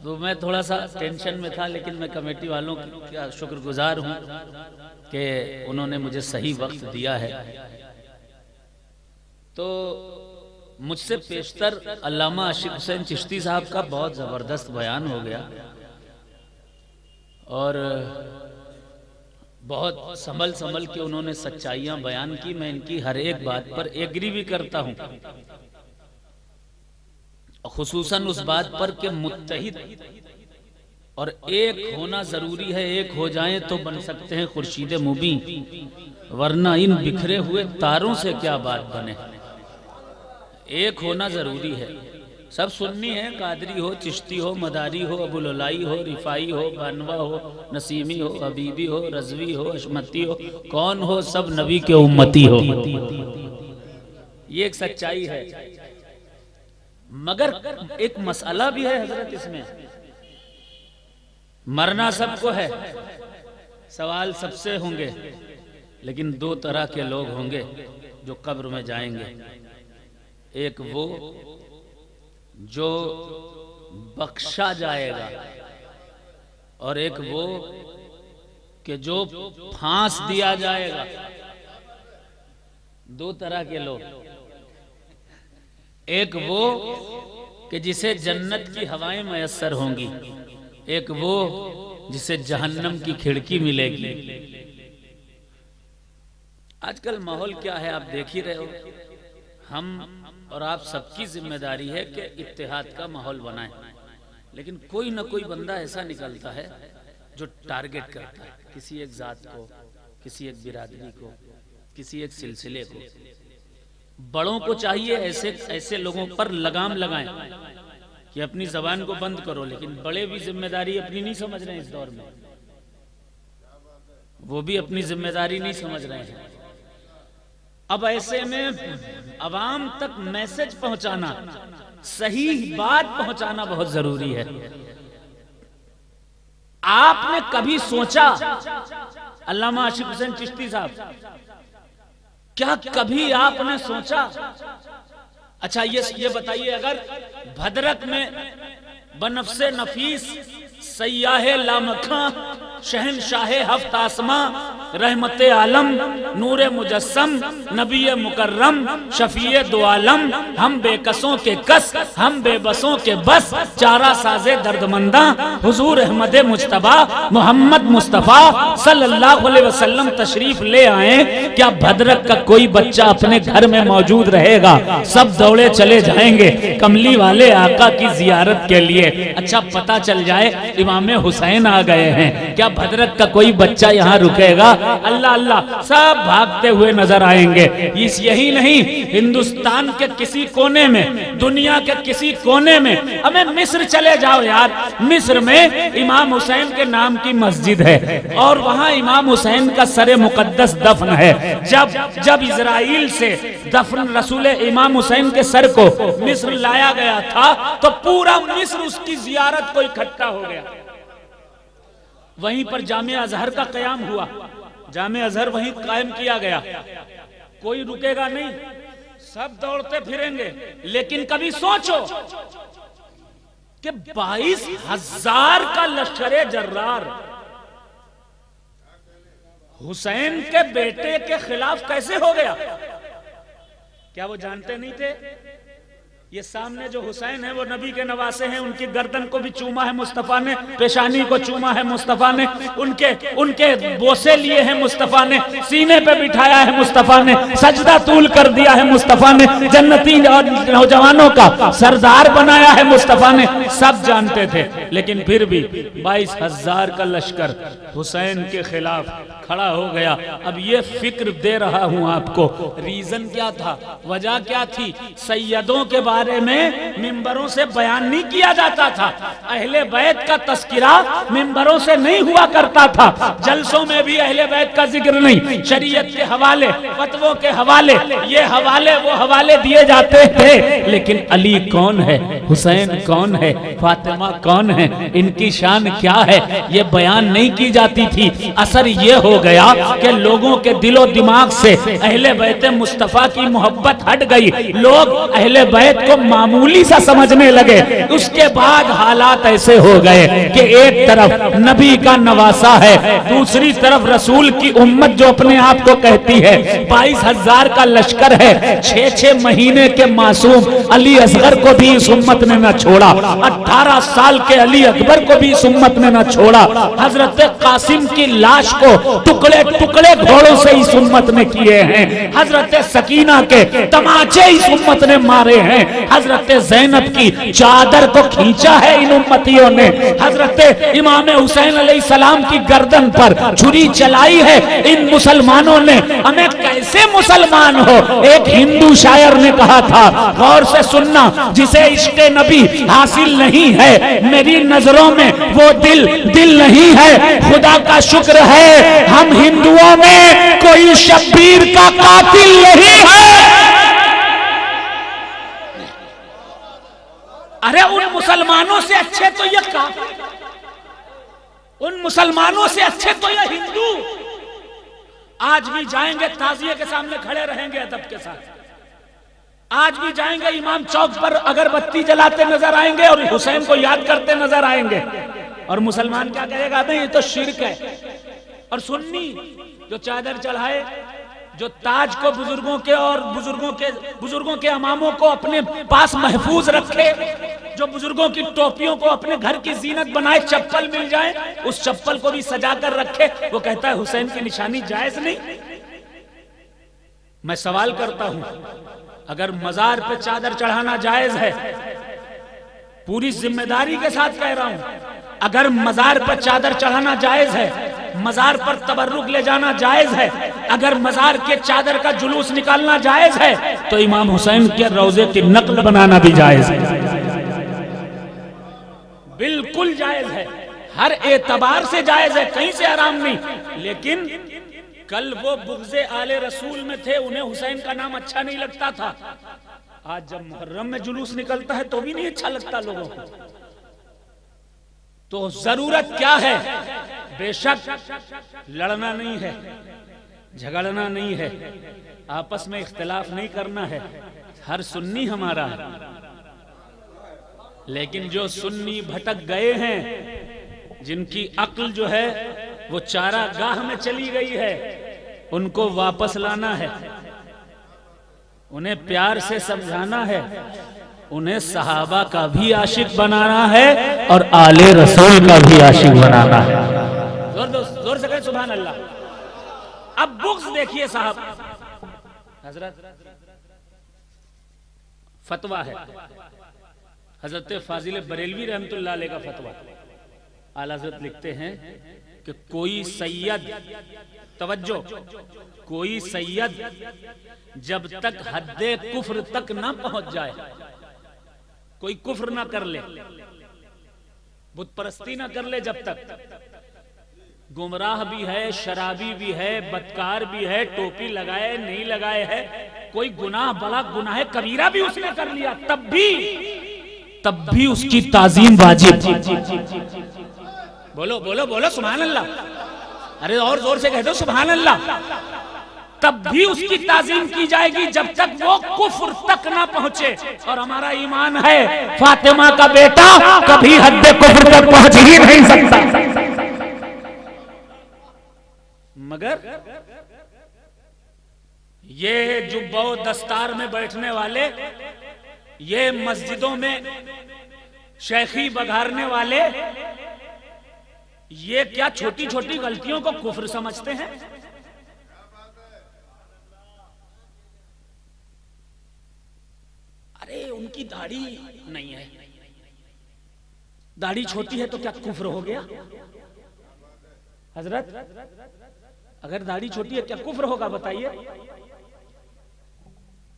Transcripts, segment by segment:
तो मैं थोड़ा सा टेंशन में था, लेकिन मैं कमेटी वालों का शुक्रगुजार हूँ कि उन्होंने मुझे सही वक्त दिया है। तो मुझसे पेशतर अल्लामा आशिक हुसैन चिश्ती साहब का बहुत ज़बरदस्त बयान हो गया और बहुत संभल संभल के उन्होंने सच्चाइयाँ बयान की। मैं इनकी हर एक बात पर एग्री भी करता हूँ, खुसूसन उस बात पर कि मुत्तहिद और एक होना जरूरी है। एक हो जाएं तो बन सकते हैं खुर्शीद मुबीन, वरना इन बिखरे हुए तारों से क्या बात बने। एक होना जरूरी है। सब सुन्नी है, कादरी हो, चिश्ती हो, मदारी हो, अबुललाई हो, रिफाई हो, बानवा हो, नसीमी हो, हबीबी हो, रजवी हो, अशमती हो, कौन हो, सब नबी के उम्मती हो। ये एक सच्चाई है। मगर एक मसला भी है हजरत, इसमें मरना सबको है, सवाल सबसे होंगे, लेकिन दो तरह के लोग होंगे जो कब्र में जाएंगे। एक वो जो बख्शा जाएगा और एक वो कि जो फांस दिया जाएगा। दो तरह के लोग। एक वो कि जिसे जन्नत की हवाएं मयस्सर होंगी, एक वो जिसे जहन्नम की खिड़की मिलेगी। आजकल माहौल क्या है आप देख ही रहे हो। हम और आप सबकी जिम्मेदारी है कि इत्तेहाद का माहौल बनाएं, लेकिन कोई ना कोई बंदा ऐसा निकलता है जो टारगेट करता है किसी एक जात को, किसी एक बिरादरी को, किसी एक सिलसिले को। बड़ों को चाहिए ऐसे लोगों पर लगाम लगाएं कि अपनी जबान को बंद करो, लेकिन बड़े भी जिम्मेदारी अपनी नहीं समझ रहे हैं इस दौर में। वो भी अपनी जिम्मेदारी नहीं समझ रहे हैं। अब ऐसे में अवाम तक मैसेज पहुंचाना, सही बात पहुंचाना बहुत जरूरी है। आपने कभी सोचा, अल्लामा आशिक हुसैन चिश्ती साहब, क्या कभी आपने सोचा, अच्छा ये बताइए, अगर भद्रक में बनफ्से नफीस सयाहे लामखा शहनशाहे हफ्त आसमा रहमते आलम नूरे मुजस्सम नबी मुकर्रम शफीए दो आलम, हम बेकसों के कस हम बेबसों के बस, चारा साजे दर्दमंदा हुजूर अहमद मुज्तबा मोहम्मद मुस्तफ़ा सल्लल्लाहु अलैहि वसल्लम तशरीफ ले आए। क्या भद्रक का कोई बच्चा अपने घर में मौजूद रहेगा? सब दौड़े चले जाएंगे कमली वाले आका की जियारत के लिए। अच्छा पता चल जाए इमाम हुसैन आ गए हैं, क्या भद्रक का कोई बच्चा यहाँ रुकेगा? अल्लाह अल्लाह सब भागते हुए नजर आएंगे। यही नहीं, हिंदुस्तान के किसी कोने में, दुनिया के किसी कोने में, हमें मिस्र चले जाओ यार, मिस्र में इमाम हुसैन के नाम की मस्जिद है और वहाँ इमाम हुसैन का सरे मुकद्दस दफन है। जब इजराइल से दफन रसूल इमाम हुसैन के सर को मिस्र लाया गया था तो पूरा मिस्र उसकी जियारत को इकट्ठा हो गया। वहीं पर जामे अजहर का कयाम हुआ, जामे अजहर वहीं कायम किया गया। कोई रुकेगा नहीं, सब दौड़ते फिरेंगे। लेकिन कभी सोचो कि 22,000 का लश्करे जर्रार हुसैन के बेटे के खिलाफ कैसे हो गया? क्या वो जानते नहीं थे? ये सामने जो हुसैन है वो नबी के नवासे हैं, उनकी गर्दन को भी चूमा है मुस्तफा ने, पेशानी को चूमा है मुस्तफा ने, उनके बोसे लिए हैं मुस्तफा ने, सीने पे बिठाया है मुस्तफा ने, सजदा तूल कर दिया है मुस्तफा ने, जन्नती और नौजवानों का सरदार बनाया है मुस्तफा ने। सब जानते थे, लेकिन फिर भी 22,000 का लश्कर हुसैन के खिलाफ खड़ा हो गया। अब ये फिक्र दे रहा हूं आपको, रीजन क्या था, वजह क्या थी? सैयदों के बारे में मिंबरों से बयान नहीं किया जाता था, अहले बैत का तस्किरा मिंबरों से नहीं हुआ करता था, जलसों में भी अहले बैत का जिक्र नहीं, शरीयत के हवाले, फतवों के हवाले, ये हवाले वो हवाले दिए जाते थे। लेकिन अली कौन है? हुसैन कौन है, फातिमा कौन है, इनकी शान क्या है, ये बयान नहीं की जाती थी। असर ये हो गया कि लोगों के दिलो दिमाग से अहले बैत मुस्तफा की मोहब्बत हट गई, लोग अहले बैत को मामूली सा समझने लगे। उसके बाद हालात ऐसे हो गए कि एक तरफ नबी का नवासा है, दूसरी तरफ रसूल की उम्मत जो अपने आप को कहती है, 22,000 का लश्कर है, 6-6 महीने के मासूम अली असगर को भी इस उम्मत ने न छोड़ा, 18 साल के अली अकबर को भी इस उम्मत ने न छोड़ा, हजरत कासिम की लाश को टुकड़े टुकड़े घोड़ों से इस उम्मत ने किए हैं, हजरत सकीना के तमाचे इस उम्मत ने मारे हैं, हजरत ज़ैनब की चादर को खींचा है इन उम्मतियों ने, हजरत इमाम हुसैन अलैहिस्सलाम की गर्दन पर छुरी चलाई है इन मुसलमानों ने। हमें कैसे मुसलमान हो? एक हिंदू शायर ने कहा था, गौर से सुनना, जिसे इश्क़े नबी हासिल नहीं है, मेरी नजरों में वो दिल नहीं है। खुदा का शुक्र है हम हिंदुओं में कोई शब्बीर का कातिल नहीं है। अरे उन मुसलमानों से अच्छे तो ये उन मुसलमानों से अच्छे तो ये हिंदू आज भी जाएंगे ताजिए के सामने खड़े रहेंगे अदब के साथ, आज भी जाएंगे इमाम चौक पर अगरबत्ती जलाते नजर आएंगे और हुसैन को याद करते नजर आएंगे। और मुसलमान क्या कहेगा? नहीं ये तो शिर्क है। और सुन्नी जो चादर चढ़ाए, जो ताज को बुजुर्गों के और बुजुर्गों के अमामों को अपने पास महफूज रखे, जो बुजुर्गों की टोपियों को अपने घर की जीनत बनाए, चप्पल मिल जाए उस चप्पल को भी सजा कर रखे, वो कहता है हुसैन की निशानी जायज नहीं। मैं सवाल करता हूं, अगर मजार पे चादर चढ़ाना जायज है, पूरी जिम्मेदारी के साथ कह रहा हूं, अगर मजार पर चादर चढ़ाना जायज है, मजार पर तबर्रुक ले जाना जायज है, अगर मजार के चादर का जुलूस निकालना जायज है, तो इमाम हुसैन के रोजे की नकल बनाना भी जायज है, बिल्कुल जायज है, हर एतबार से जायज है, कहीं से आराम नहीं। लेकिन कल वो बुग़्ज़े आले रसूल में थे, उन्हें हुसैन का नाम अच्छा नहीं लगता था, आज जब मुहर्रम में जुलूस निकलता है तो भी नहीं अच्छा लगता लोगों को। तो जरूरत क्या है? बेशक लड़ना नहीं है, झगड़ना नहीं है, आपस में इख्तिलाफ नहीं करना है, हर सुन्नी हमारा है। लेकिन जो सुन्नी भटक गए हैं, जिनकी अक्ल जो है वो चारागाह में चली गई है, उनको वापस लाना है, उन्हें प्यार से समझाना है, उन्हें सहाबा का भी आशिक बनाना है और आले रसूल का भी आशिक बनाना है। जोर से कहें सुभान अल्लाह। अब बुग़्ज़ देखिए साहब, हजरत फतवा है, हजरत फाजिल बरेलवी रहमतुल्लाह अलैह का फतवा। आला हज़रत लिखते हैं कि कोई सैयद, तवज्जो, कोई सैयद जब तक हद्दे कुफ्र तक ना पहुंच जाए, कोई कुफ्र ना कर ले, बुत परस्ती ना कर ले, जब तक गुमराह भी है, शराबी भी है, बदकार भी है, टोपी लगाए नहीं लगाए है, कोई गुनाह बड़ा गुनाह कबीरा भी उसने कर लिया, तब भी उसकी ताजीम वाजिब। बोलो बोलो बोलो सुभान अल्लाह। अरे और जोर से कह दो सुभान अल्लाह। तब भी उसकी ताजीम की जाएगी जब तक वो कुफ्र तक ना पहुंचे। और हमारा ईमान है फातिमा का बेटा कभी हद कुफ्र तक पहुंच ही नहीं सकता। मगर ये जुब्बो दस्तार में बैठने वाले, ये मस्जिदों में शेखी बघारने वाले, ये क्या छोटी छोटी गलतियों को कुफ्र समझते हैं? अरे उनकी दाढ़ी नहीं है, दाढ़ी छोटी है तो क्या कुफ्र हो गया? हजरत अगर दाढ़ी छोटी है क्या कुफ्र होगा बताइए?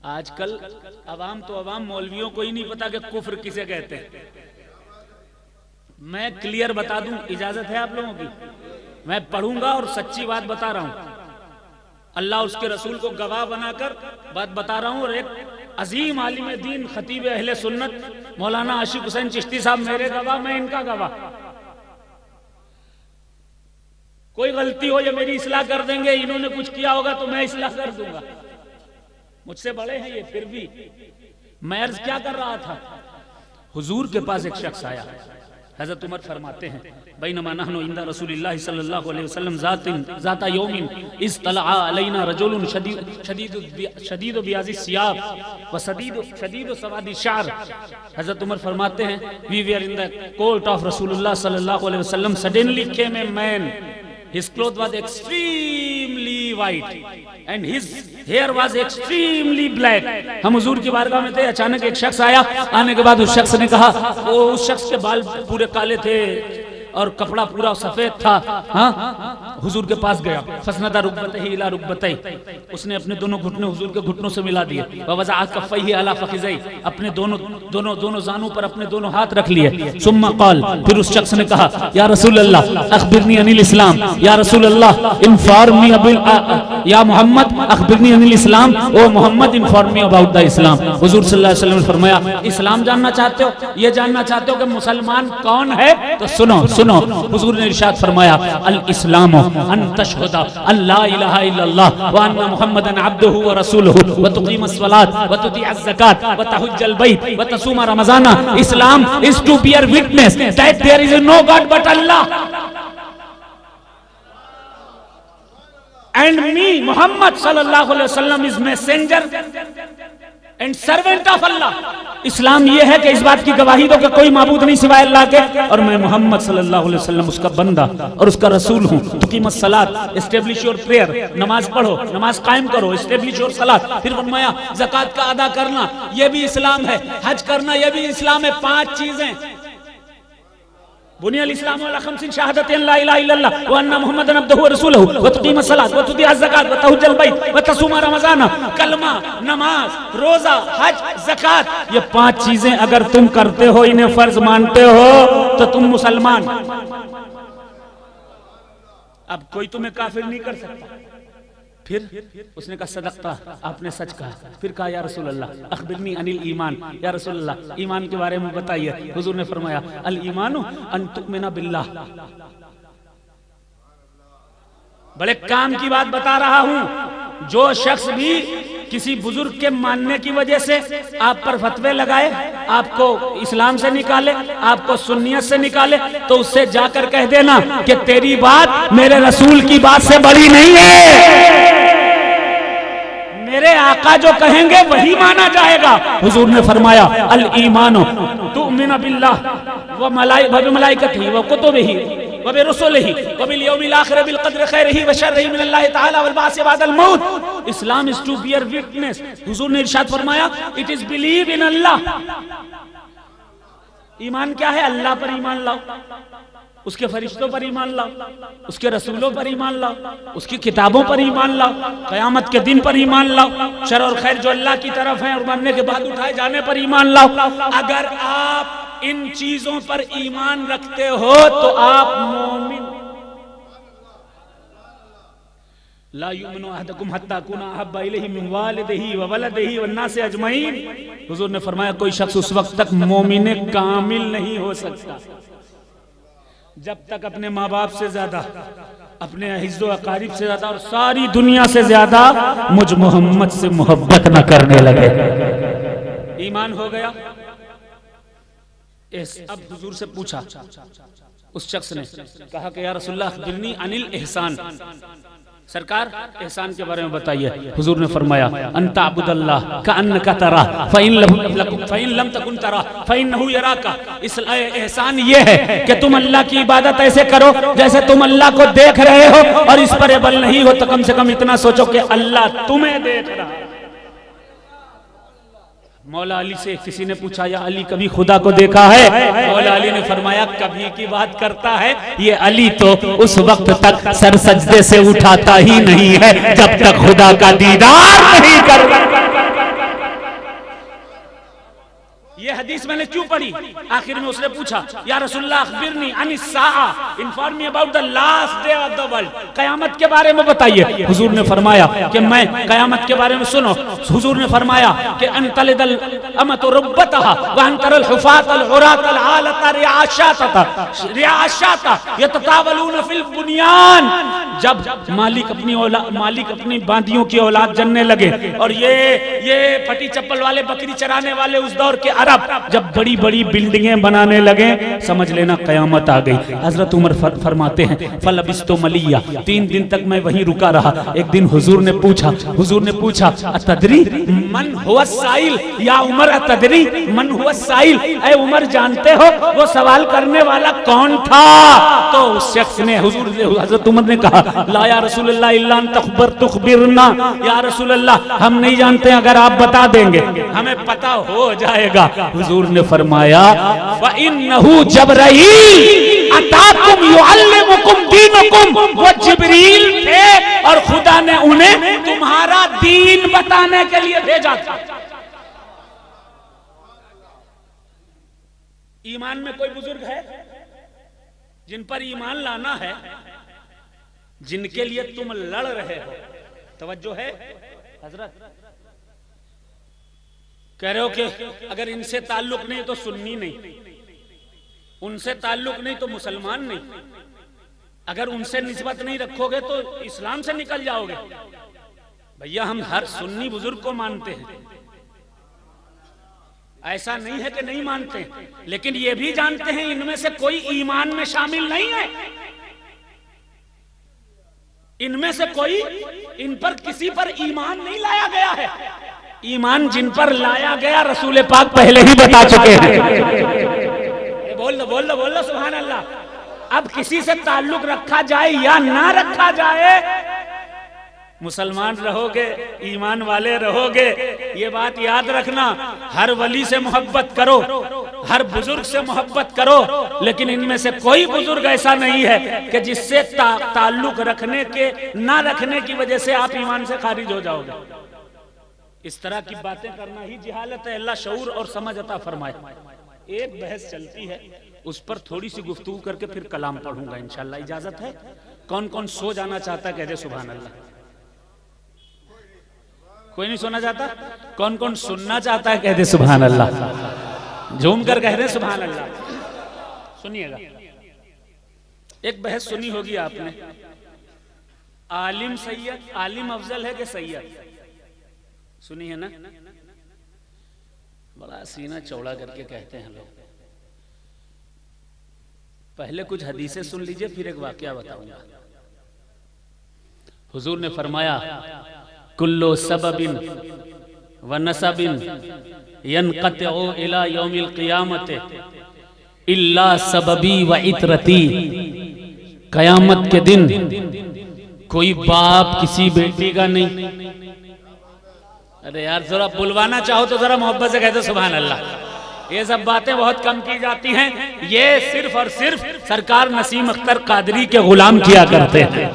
आजकल अवाम तो अवाम, मौलवियों को ही नहीं पता कि कुफ्र किसे कहते हैं। मैं क्लियर बता दूं, इजाजत है आप लोगों की? मैं पढ़ूंगा और सच्ची बात बता रहा हूं, अल्लाह उसके रसूल को गवाह बनाकर बात बता रहा हूं। और एक अजीम आलिम दीन, खतीब अहले सुन्नत मौलाना आशिक हुसैन चिश्ती साहब मेरे गवाह, मैं इनका गवाह। कोई गलती हो या मेरी इस्लाह कर देंगे, इन्होंने कुछ किया होगा तो मैं इस्लाह कर दूंगा। मुझसे बड़े हैं ये, फिर भी मैं अर्ज क्या कर रहा था, हुजूर के पास एक शख्स आया। हजरत उमर फरमाते हैं बैनमा नहनु इंदा रसूलिल्लाह सल्लल्लाहु अलैहि वसल्लम ज़ाता यौमिन इस्तलआ अलैना रजुलुन शदीद बियाज़ि सियाब व शदीद सवादी शार। हजरत उमर फरमाते हैं we were in the court of रसूलुल्लाह सल्लल्लाहु अलैहि वसल्लम, suddenly came a man, his cloth was extremely white and his hair was extremely black। हम हुजूर की बारगाह में थे, अचानक एक शख्स आया। आने के बाद उस शख्स ने कहा, वो उस शख्स के बाल पूरे काले थे और कपड़ा पूरा सफेद था। हाँ, हुजूर के पास गया, फसनदा रुकबतही इला रुकबतही, उसने अपने दोनों घुटने हुजूर के घुटनों से मिला दिए। ववज़अ कफ़ैहि अला फ़ख़िज़ैहि, अपने दोनों जानों पर अपने दोनों हाथ रख लिए। सुम्मा क़ाल, फिर उस शख्स ने कहा, या रसूल अल्लाह अख़बिरनी अनिल इस्लाम, या रसूल अल्लाह इन्फॉर्म मी अबिल, या मोहम्मद अख़बिरनी अनिल Islam, O Muhammad inform me about the Islam. हुजूर सल्लल्लाहु अलैहि वसल्लम ने फरमाया, इस्लाम जानना चाहते हो, ये जानना चाहते हो कि मुसलमान कौन है, तो सुनो। हुजूर ने इरशाद फरमाया, अल इस्लामु अन तशहदा अल्ला इलाहा इल्लल्लाह व अन्ना मुहम्मदन अब्दुहु व रसूलुहु व तुक़ीमस सलात व तुतिअज़ ज़कात व तहुज्जल बैत व तसूम Ramadan. Islam is to bear witness that there is no god but Allah and me Muhammad sallallahu alaihi wasallam is messenger and servant of Allah। इस्लाम ये है कि इस बात की गवाही दो कि कोई माबूद नहीं सिवाय अल्लाह के, और मैं मोहम्मद सल्लल्लाहु अलैहि वसल्लम उसका बंदा और उसका रसूल हूँ। तुकीमत सलात, एस्टेब्लिश योर प्रेयर, नमाज पढ़ो, नमाज कायम करो, एस्टेब्लिश योर सलात। फिर फरमाया ज़कात का अदा करना, ये भी इस्लाम है। हज करना, ये भी इस्लाम है। 5 चीजें। बुनियल इस्लाम अला खम्सिन शहादतिन ला इलाहा इल्लल्लाह व अन्ना मुहम्मदन अब्दुहु व रसूलुहु व तुकीमत सलात व तुतिअज़ ज़कात व तहुज्जल बैत व तसूम रमज़ान। कलमा, नमाज, रोजा, हज, ज़कात, ये 5 चीजें अगर तुम करते हो, इन्हें फर्ज मानते हो, तो तुम मुसलमान। अब कोई तुम्हें काफिर नहीं कर सकता। फिर उसने कहा सदक़ता, आपने सच कहा। फिर कहा या रसूल अल्लाह अख़बिरनी अनिल ईमान, या रसूल अल्लाह ईमान के बारे में बताइए। हुजूर ने फरमाया अल ईमानु अन तुमिना बिल्लाह। बड़े काम की बात बता रहा हूं। जो शख्स भी किसी बुजुर्ग के मानने की वजह से आप पर फतवे लगाए, आपको इस्लाम से निकाले, आपको सुन्नियत से निकाले, तो उससे जाकर कह देना कि तेरी बात मेरे रसूल की बात से बड़ी नहीं है। मेरे आका जो कहेंगे वही माना जाएगा। हुजूर ने फरमाया अल ईमानु तुमिनु बिल्लाह व मलाइकतिही व कुतुबिही व बिरुसुलिही व बिल यौमिल आखिर बिल क़द्रि खैरिही व शर्रिही मिनल्लाहि तआला वल बाअस बअदल मौत। इस्लाम इज टू बियर विटनेस। हुजूर ने इरशाद फरमाया इट इज बिलीव इन अल्लाह। ईमान क्या है? अल्लाह पर ईमान लाओ, उसके फरिश्तों पर ईमान लाओ, उसके रसूलों पर ईमान लाओ, उसकी किताबों पर ईमान लाओ, क़यामत के दिन पर ईमान लाओ, शर और खैर जो अल्लाह की तरफ है और मरने के बाद उठाए जाने पर ईमान लाओ। अगर आप इन चीजों पर ईमान रखते हो तो आप मोमिन। ला युमिनु अहदकुम हत्ता कुना अहब्बा इलैहि मिन वालिदिही व वलदिही वन्नासि अजमईन। हुजूर ने फरमाया कोई शख्स उस वक्त तक मोमिन कामिल नहीं हो सकता जब तक अपने माँ बाप से ज्यादा, अपने अहिज़्ज़ो अकारिब से ज्यादा और सारी दुनिया से ज्यादा मुझ मोहम्मद से मोहब्बत न करने लगे। ईमान हो गया। अब हुजूर से पूछा उस शख्स ने, कहा कि या रसूलल्लाह अख़बिरनी अनिल एहसान। सरकार एहसान के बारे में बताइए। हुजूर ने फरमाया अंता अब्दुल्लाह कअन्नका तरा फ़इन लम तकुन तरा फ़इन्नहु यराका। इस एहसान ये है कि तुम अल्लाह की इबादत ऐसे करो जैसे तुम अल्लाह को देख रहे हो, और इस पर अबल नहीं हो तो कम से कम इतना सोचो कि अल्लाह तुम्हें देख रहा है। मौला अली से किसी ने पूछा या अली कभी खुदा को देखा है? मौला अली ने फरमाया कभी की बात करता है, ये अली तो उस वक्त तक सर सजदे से उठाता ही नहीं है जब तक खुदा का दीदार नहीं करता। ये हदीस मैंने क्यों पढ़ी? आखिर में उसने पूछा, या रसूलल्लाह अखबिरनी अनिस साआ, inform me about the last day of the world, कयामत के बारे में बताइए। हुजूर ने फरमाया कि मैं कयामत के बारे में सुनो। हुजूर ने फरमाया कि अंतलदल अमतु रब्बतहा व अंतरल हुफातल उरातल आलता रियाशाता यततावलून फिल बुनियान। जब मालिक अपनी बांदियों की औलाद जनने लगे और ये फटी चप्पल वाले बकरी चराने वाले उस दौर के अरब जब बड़ी बड़ी बिल्डिंगें बनाने लगे, समझ लेना कयामत आ गई। हजरत उमर फरमाते हैं फलबिस्तु मलिया, 3 दिन तक मैं वहीं रुका रहा। एक दिन हुजूर ने पूछा अतदरी मन हुआ साइल, या उमर अतदरी मन हुआ साइल, ऐ उमर जानते हो वो सवाल करने वाला कौन था? तो उस शख्स ने हजरत उमर ने कहा ला या रसूलल्लाह इल्ला अन तुखबिरना, या रसूलल्लाह हम नहीं जानते, अगर आप बता देंगे हमें पता हो जाएगा। हुजूर ने फरमाया फइन्नहु जबरील अताकुम युअल्लिमुकुम दीनकुम, वो जिब्रील थे और खुदा ने उन्हें तुम्हारा दीन बताने के लिए भेजा था। ईमान में कोई बुजुर्ग है जिन पर ईमान लाना है, जिनके लिए तुम लड़ रहे हो? तवज्जो है हजरत? कह रहे हो कि अगर इनसे ताल्लुक नहीं तो सुन्नी नहीं, उनसे ताल्लुक नहीं तो मुसलमान नहीं, अगर उनसे निस्बत नहीं रखोगे तो इस्लाम से निकल जाओगे। भैया हम हर सुन्नी बुजुर्ग को मानते हैं, ऐसा नहीं है कि नहीं मानते, लेकिन ये भी जानते हैं इनमें से कोई ईमान में शामिल नहीं है। इनमें से कोई, इन पर किसी पर ईमान नहीं लाया गया है। ईमान जिन पर लाया गया रसूल पाक पहले ही बता चुके हैं। बोल लो सुभान अल्लाह। अब किसी से ताल्लुक रखा जाए या ना रखा जाए, मुसलमान रहोगे, ईमान वाले रहोगे, ये बात याद रखना। हर वली से मोहब्बत करो, हर बुजुर्ग से मोहब्बत करो, लेकिन इनमें से कोई बुजुर्ग ऐसा नहीं है कि जिससे ताल्लुक रखने के ना रखने की वजह से आप ईमान से खारिज हो जाओगे। इस तरह की बातें करना ही जिहालत है। अल्लाह शऊर और समझ अता फरमाए। एक बहस चलती है, उस पर थोड़ी सी गुफ्तगू करके फिर कलाम पढ़ूंगा इंशाअल्लाह। इजाजत है? कौन कौन सो जाना चाहता है कह दे सुभान अल्लाह। कोई नहीं सोना चाहता? कौन कौन सुनना चाहता है कह दे सुभान अल्लाह। झूम कर कह दे सुभान अल्लाह। सुनिएगा, एक बहस सुनी होगी आपने, आलिम सैयद, आलिम अफजल है कि सैयद? सुनी है ना? बड़ा सीना चौड़ा करके कहते हैं लोग। पहले कुछ हदीसें सुन लीजिए, फिर एक वाकया बताऊंगा। हुजूर ने फरमाया कुल्लु सबबिन व नसबिन यनक़तिउ इला यौमिल क़ियामत इल्ला सबबी व इतरती। कयामत के दिन कोई बाप किसी बेटी का नहीं। अरे यार जरा बुलवाना चाहो तो जरा मोहब्बत से कहते सुभान अल्लाह। ये सब बातें बहुत कम की जाती हैं। ये सिर्फ और सिर्फ सरकार नसीम अख्तर कादरी के गुलाम किया करते हैं,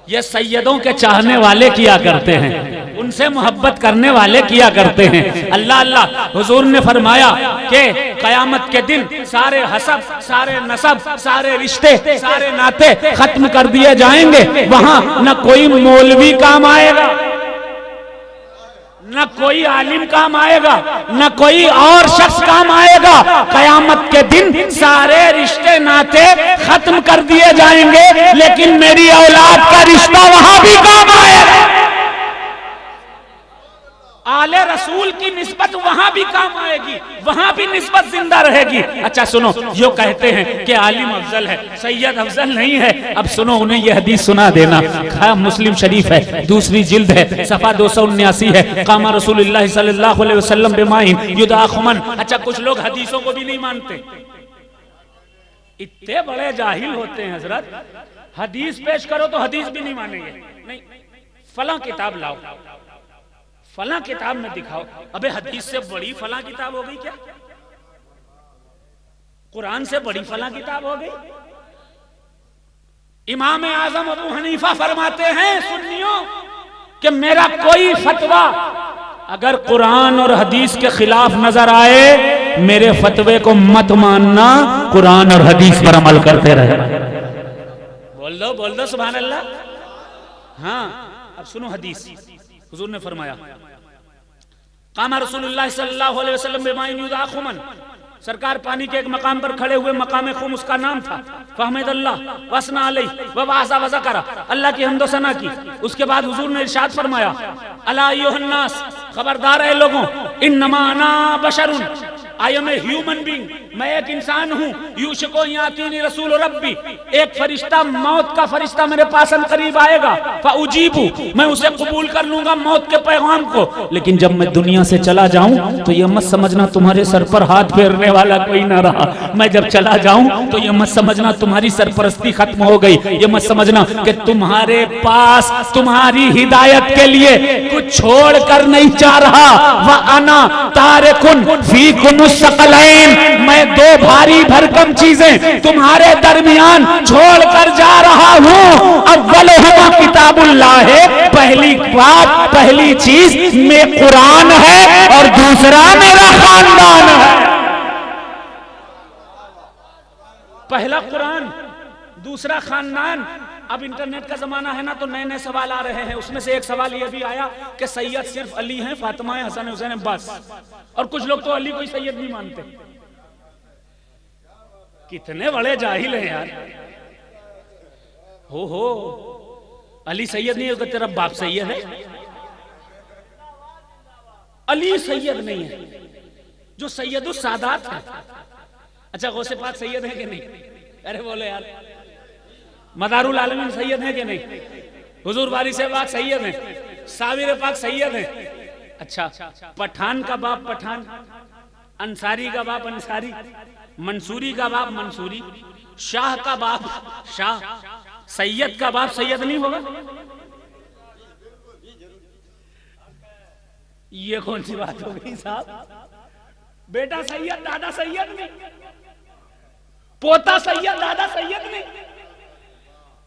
ये सैयदों के चाहने वाले किया करते हैं, उनसे मोहब्बत करने वाले किया करते हैं। अल्लाह अल्लाह। हुजूर ने फरमाया कि कयामत के दिन सारे हसब, सारे नसब, सारे रिश्ते, सारे नाते खत्म कर दिए जाएंगे। वहां न कोई मौलवी काम आएगा, न कोई आलिम काम आएगा, न कोई और शख्स काम आएगा। कयामत के दिन सारे रिश्ते नाते खत्म कर दिए जाएंगे, लेकिन मेरी औलाद का रिश्ता वहां भी काम आएगा। आले रसूल की निस्बत वहां भी काम आएगी, वहां भी निस्बत जिंदा रहेगी। अच्छा सुनो, जो कहते हैं कि आलिम अफजल है, सैयद अफजल नहीं है, अब सुनो उन्हें यह हदीस सुना देना। मुस्लिम शरीफ है, दूसरी जिल्द है, सफा 279 है। कामा रसूलुल्लाह सल्लल्लाहु अलैहि वसल्लम बिमाइन युदाखुमन। अच्छा कुछ लोग हदीसों को भी नहीं मानते, इतने बड़े जाहिल होते हैं हजरत। हदीस पेश करो तो हदीस भी नहीं मानेंगे। नहीं, फला किताब लाओ, फला किताब में दिखाओ। अबे हदीस से बड़ी फला किताब हो गई क्या? कुरान से बड़ी फला किताब हो गई? इमाम आजम अबू हनीफा फरमाते हैं सुन्नियों कि मेरा कोई फतवा अगर कुरान और हदीस के खिलाफ नजर आए, मेरे फतवे को मत मानना, कुरान और हदीस पर अमल करते रहे। बोल दो सुभान अल्लाह। हाँ, अब सुनो हदीस। हुजूर ने फरमाया, कामा रसूलुल्लाह सल्लल्लाहु अलैहि वसल्लम बिमाइन युदा खुमन, सरकार पानी के एक मकाम पर खड़े हुए, मकाम खुम उसका नाम था। फहमदल्लाह वसना अलैहि व वासा व ज़करा, अल्लाह की हम्द व सना की। उसके बाद हुजूर ने इरशाद फरमाया, अला अय्युहन्नास, खबरदार है लोगों, इन्नमा अना बशरुन, I am a human being, मैं एक इंसान हूँ। यूशको यातीनी रसूल रब्बी, एक फरिश्ता, मौत का फरिश्ता मेरे पास करीब आएगा। फउजीबू, मैं उसे कबूल कर लूंगा मौत के पैगाम को। लेकिन जब मैं दुनिया से चला जाऊं तो ये मत समझना तुम्हारे सर पर हाथ फेरने वाला कोई ना रहा। मैं जब चला जाऊं तो ये मत समझना तुम्हारी सरपरस्ती खत्म हो गई। ये मत समझना कि तुम्हारे पास तुम्हारी हिदायत के लिए कुछ छोड़ कर नहीं जा रहा। वह अना तारिकुन फीकुम सकलैन, मैं दो भारी भरकम चीजें तुम्हारे दरमियान छोड़ कर जा रहा हूं। अव्वलुहुमा किताबुल्लाह है, पहली बात, पहली चीज में कुरान है और दूसरा मेरा खानदान है। पहला कुरान, दूसरा खानदान। अब इंटरनेट का जमाना है ना, तो नए नए सवाल आ रहे हैं। उसमें से एक सवाल यह भी आया कि सैयद सिर्फ अली हैं, फातिमा है, हसन हुसैन है, बस। और कुछ लोग तो अली को सैयद नहीं मानते। कितने बड़े जाहिल हैं यार। हो अली सैयद नहीं होगा, तेरा बाप सैयद है। अली सैयद नहीं है, जो सैयदुस सादात है। अच्छा, गौसे पाक सैयद है कि नहीं? अरे बोलो यार। मदारुल आलमीन सैयद है कि नहीं? हुजूर बारी से पाक सैयद है, साबिर पाक सैयद है। अच्छा, पठान का बाप पठान, अंसारी का बाप अंसारी, मंसूरी का बाप मंसूरी, शाह का बाप शाह, सैयद का बाप सैयद नहीं होगा? ये कौन सी बात हो गई साहब? बेटा सैयद, दादा सैयद नहीं, पोता सैयद, दादा सैयद नहीं।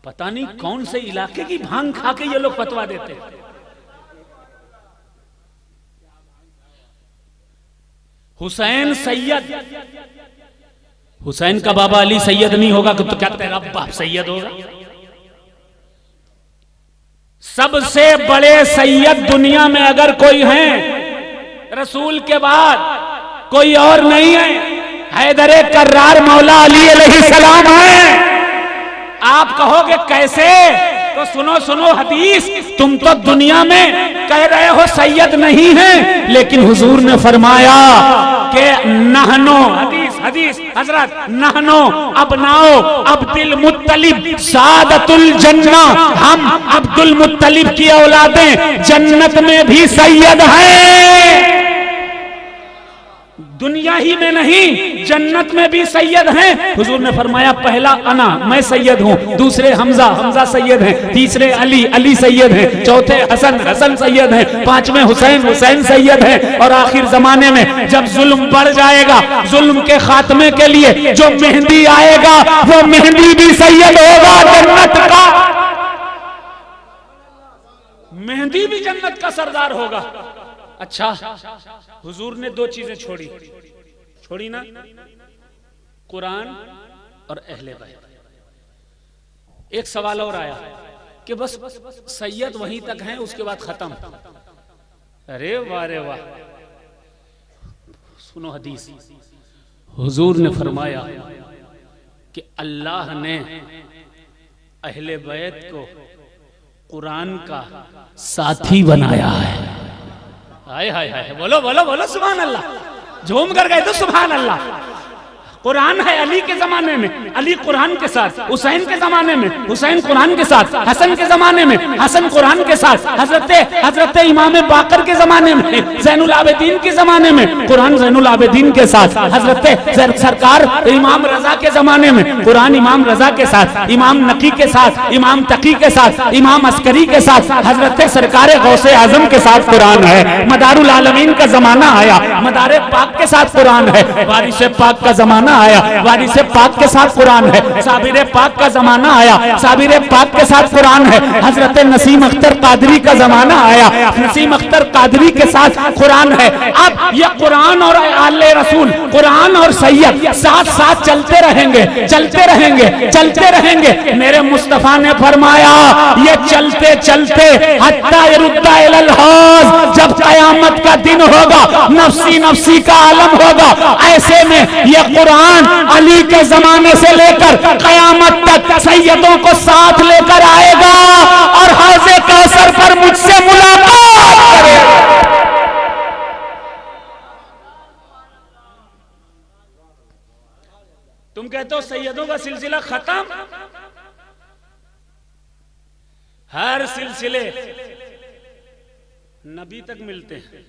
पता नहीं कौन से इलाके की भांग खा के ये लोग फतवा देते हैं। हुसैन सैयद, हुसैन का बाबा अली सैयद नहीं होगा तो क्या तेरा बाप सैयद होगा? सबसे बड़े सैयद दुनिया में अगर कोई है, रसूल के बाद कोई और नहीं है, हैदर कर्रार मौला अली अलैहिस्सलाम है। आप कहोगे कैसे? तो सुनो हदीस। तुम तो दुनिया में कह रहे हो सैयद नहीं है, लेकिन हुजूर ने फरमाया कि नहनो, हदीस हजरत, नहनो अबनाओ अब्दुल मुत्तलिब सादतुल जन्ना, हम अब्दुल मुत्तलिब की औलादें जन्नत में भी सैयद हैं। दुनिया ही में नहीं, जन्नत में भी सैयद हैं। हुजूर ने फरमाया, पहला अना, मैं सैयद हूं, दूसरे हमजा, हमजा सैयद हैं, तीसरे अली, अली सैयद हैं, चौथे हसन, हसन सैयद हैं, पांचवें हुसैन, हुसैन सैयद हैं। और आखिर जमाने में जब जुल्म बढ़ जाएगा, जुल्म के खात्मे के लिए जो मेहंदी आएगा, वो मेहंदी भी सैयद होगा जन्नत का। मेहंदी भी जन्नत का सरदार होगा। अच्छा, हुजूर ने दो चीजें छोड़ी ना, कुरान और अहले बैत। एक सवाल और आया कि बस सैयद वहीं तक हैं, उसके बाद खत्म। अरे वाह रे वाह। सुनो हदीस। हुजूर ने फरमाया कि अल्लाह ने अहले बैत को कुरान का साथी बनाया है। हाय हाय हाय, बोलो बोलो बोलो सुभान अल्लाह। झूम कर गए तो सुभान अल्लाह। कुरान है अली के जमाने में, अली कुरान के साथ, हुसैन के जमाने में, हुसैन कुरान के साथ, हसन के जमाने में, हसन कुरान के साथ, हजरत इमाम बाकर के जमाने में, ज़ैनुल आबिदीन के जमाने में कुरान ज़ैनुल आबिदीन के साथ, हजरत सरकार इमाम रजा के जमाने में कुरान इमाम रजा के साथ, इमाम नकी के साथ, इमाम तकी के साथ, इमाम अस्करी के साथ, हजरत सरकार गौसे आजम के साथ कुरान है। मदारुल आलमीन का जमाना आया, मदारे पाक के साथ कुरान है। वारिस पाक का जमाना आया, वारिस पाक के साथ कुरान है। साबिर पाक का जमाना आया, साबिर पाक के साथ कुरान है। हजरत नसीम अख्तर कादरी का जमाना आया, नसीम अख्तर कादरी के साथ कुरान है। अब ये कुरान और आले रसूल, कुरान और सैयद साथ साथ चलते रहेंगे, चलते रहेंगे, चलते रहेंगे। मेरे मुस्तफा ने फरमाया ये चलते चलते हत्ता यरुद्दा इलल हौज, जब कयामत का दिन होगा, नफ्सी नफ्सी का आलम होगा, ऐसे में ये कुरान अली के जमाने से लेकर कयामत तक सैयदों को साथ लेकर आएगा और हौज़े कौसर पर मुझसे मुलाकात करेगा। तुम कहते हो सैयदों का सिलसिला खत्म, हर सिलसिले नबी तक मिलते हैं,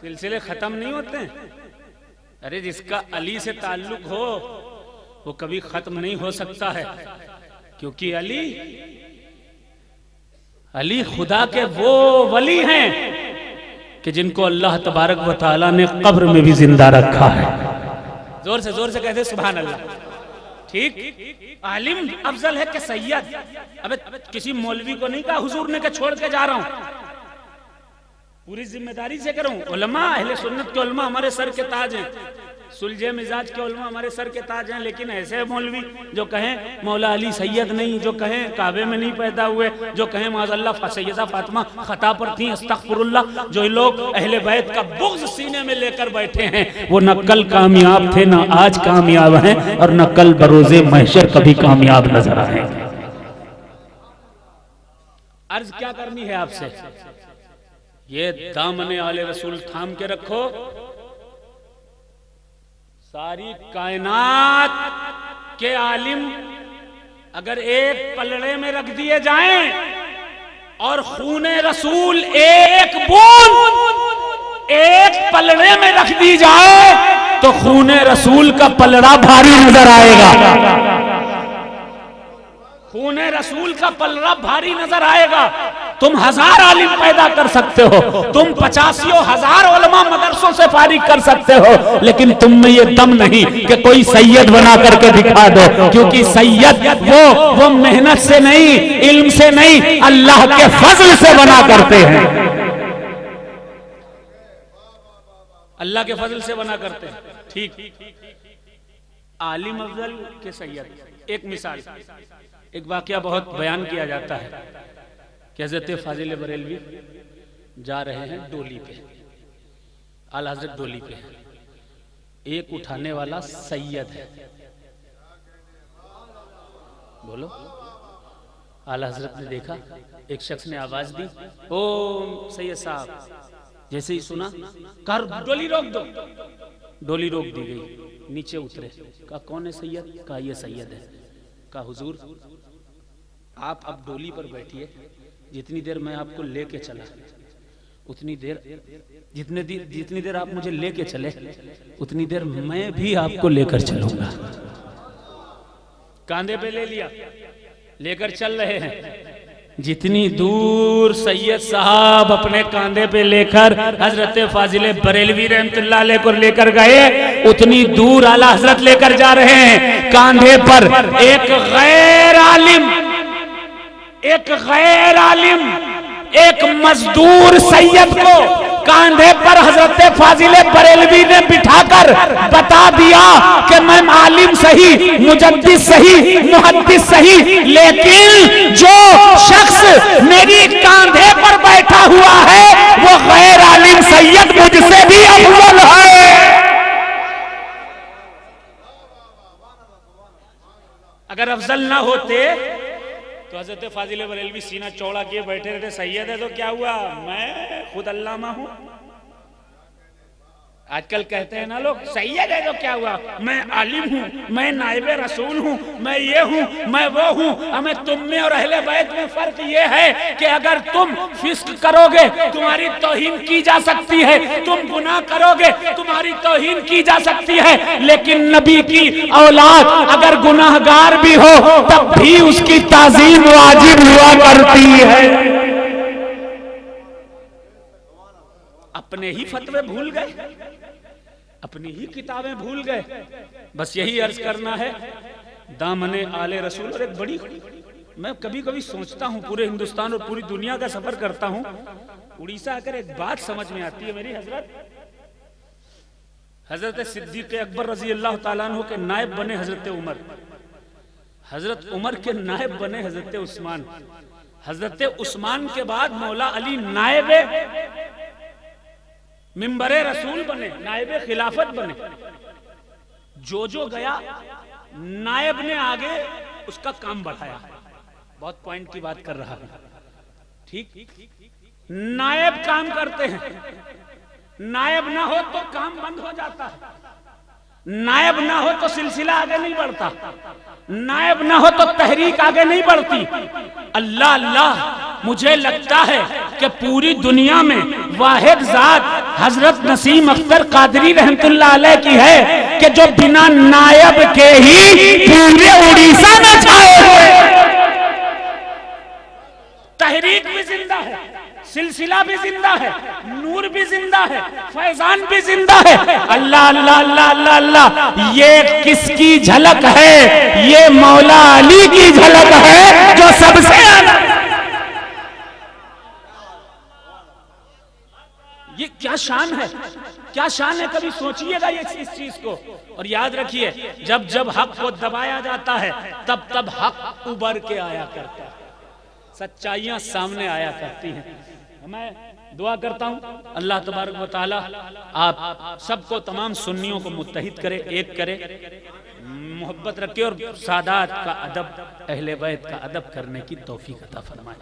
सिलसिले खत्म नहीं होते हैं। अरे जिसका अली से ताल्लुक हो वो कभी खत्म नहीं हो सकता है, क्योंकि अली खुदा के वो वली हैं कि जिनको अल्लाह तबारक व तआला ने कब्र में भी जिंदा रखा है। जोर से कहते सुभान अल्लाह। ठीक, आलिम अफजल है कि सैयद? अबे किसी मौलवी को नहीं कहा हुजूर ने के छोड़ के जा रहा हूं, पूरी जिम्मेदारी से करूं। उलमा अहले सुन्नत के उलमा हमारे सर के ताज हैं, सुलझे मिजाज के उलमा हमारे सर के ताज हैं। लेकिन ऐसे मौलवी जो कहें मौला अली सैयद नहीं, जो कहें काबे में नहीं पैदा हुए, जो कहें माज़अल्लाह सैयदा फातिमा खता पर थी, अस्तगफिरुल्लाह, जो लोग अहले बैत का बुग़्ज़ सीने में लेकर बैठे हैं, वो न कल कामयाब थे, न आज कामयाब हैं, और न कल बरोज़े महशर कभी कामयाब नजर आएंगे। अर्ज क्या करनी है आपसे? ये दामने आले रसूल थाम के रखो, सारी कायनात के आलिम अगर एक पलड़े में रख दिए जाएं और खूने रसूल एक बूंद एक पलड़े में रख दी जाए तो खूने रसूल का पलड़ा भारी नजर आएगा। खूने रसूल का पलड़ा भारी नजर आएगा। तुम 1000 आलिम पैदा कर सकते हो, तुम 85,000 उलमा मदरसों से फारिग कर सकते हो, लेकिन तुम में ये दम नहीं कि कोई सैयद बना करके दिखा दो, क्योंकि सैयद वो मेहनत से नहीं, इल्म से नहीं, अल्लाह के फजल से बना करते हैं। अल्लाह के फजल से बना करते हैं। ठीक, आलिम अफजल के सैयद। एक मिसाल, एक वाकया बहुत बयान किया जाता है कि हज़रत फाजिल बरेलवी जा रहे हैं डोली पे, आला हज़रत डोली पे, एक उठाने वाला सैयद है। बोलो। आला हज़रत ने देखा, एक शख्स ने आवाज दी, ओ सैयद साहब। जैसे ही सुना, कर डोली रोक दो। डोली रोक दी गई, नीचे उतरे। कहा कौन है सैयद? कहा ये सैयद है। कहा हुजूर आप अब डोली पर बैठिए, जितनी देर मैं आपको लेके चला उतनी देर, जितनी देर आप मुझे लेके चले उतनी देर मैं भी आपको लेकर चलूंगा। कांधे पे ले लिया, लेकर चल रहे हैं। जितनी दूर सैयद साहब अपने कांधे पे लेकर हजरत फाजिल बरेलवी रहमतुल्लाह अलैह को लेकर गए, उतनी दूर आला हजरत लेकर जा रहे हैं। कांधे पर एक गैर आलिम, एक मजदूर सैयद को कांधे पर हजरत फाजिल बरेलवी ने बिठाकर बता दिया कि मैं आलिम सही, मुजद्दिस सही, मुहद्दिस सही, लेकिन जो शख्स मेरी कांधे पर बैठा हुआ है वो गैर आलिम सैयद मुझसे भी अफजल है। अगर अफजल ना होते तो हजरत फाजिल बरेलवी सीना चौड़ा किए बैठे रहते, सैयद है तो क्या हुआ, मैं खुद अल्लामा हूं। आजकल कहते हैं ना लोग, सैयद है तो क्या हुआ, मैं आलिम हूं, मैं नाइबे रसूल हूं, मैं ये हूं, मैं वो हूं। हमें तुम में और अहले बैत में फर्क ये है कि अगर तुम फिस्क करोगे तुम्हारी तौहीन की जा सकती है, तुम गुनाह करोगे तुम्हारी तौहीन की जा सकती है, लेकिन नबी की औलाद अगर गुनाहगार भी हो तब भी उसकी ताज़ीम वाजिब हुआ करती है। अपने ही फतवे भूल गए, अपनी ही किताबें भूल गए। बस यही अर्ज करना है, दामने आले रसूल। और एक बड़ी, मैं कभी कभी सोचता हूँ, पूरे हिंदुस्तान और पूरी दुनिया का सफर करता हूँ, उड़ीसा आकर एक बात समझ में आती है मेरी। हजरत सिद्दीक अकबर रजी अल्लाह ताला अन्हु के नायब बने हजरत उमर, हजरत उमर के नायब बने हजरत उस्मान, हजरत उस्मान के बाद मौला अली नायब मिंबरे रसूल बने, नायब खिलाफत बने। जो गया नायब ने आगे उसका काम बढ़ाया। बहुत पॉइंट की बात कर रहा है, ठीक? नायब काम करते हैं, नायब ना हो तो काम बंद हो जाता है, नायब ना हो तो सिलसिला आगे नहीं बढ़ता, नायब ना हो तो तहरीक आगे नहीं बढ़ती। अल्लाह अल्लाह, मुझे लगता है कि पूरी दुनिया में वाहिद जात हजरत नसीम अख्तर कादरी रहमतुल्लाह अलैह की है कि जो बिना नायब के ही पूरे उड़ीसा में छाए हुए। तहरीक भी जिंदा है, सिलसिला भी जिंदा है, नूर भी जिंदा है, फैजान भी जिंदा है। अल्लाह अल्लाह अल्लाह अल्लाह अल्लाह, ये किसकी झलक है? ये मौला अली की झलक है जो सबसे आला। ये क्या शान है, क्या शान है, कभी सोचिएगा ये इस चीज को। और याद रखिए, जब जब हक को दबाया जाता है तब तब हक उभर के आया करता है, सच्चाइयां सामने आया करती हैं। मैं दुआ करता हूं अल्लाह तबारक व तआला आप सबको, तमाम सुन्नियों को मुत्तहिद करे, एक करे, मोहब्बत रखे और सादात का अदब, अहले बैत का अदब करने की तौफीक अता फरमाए।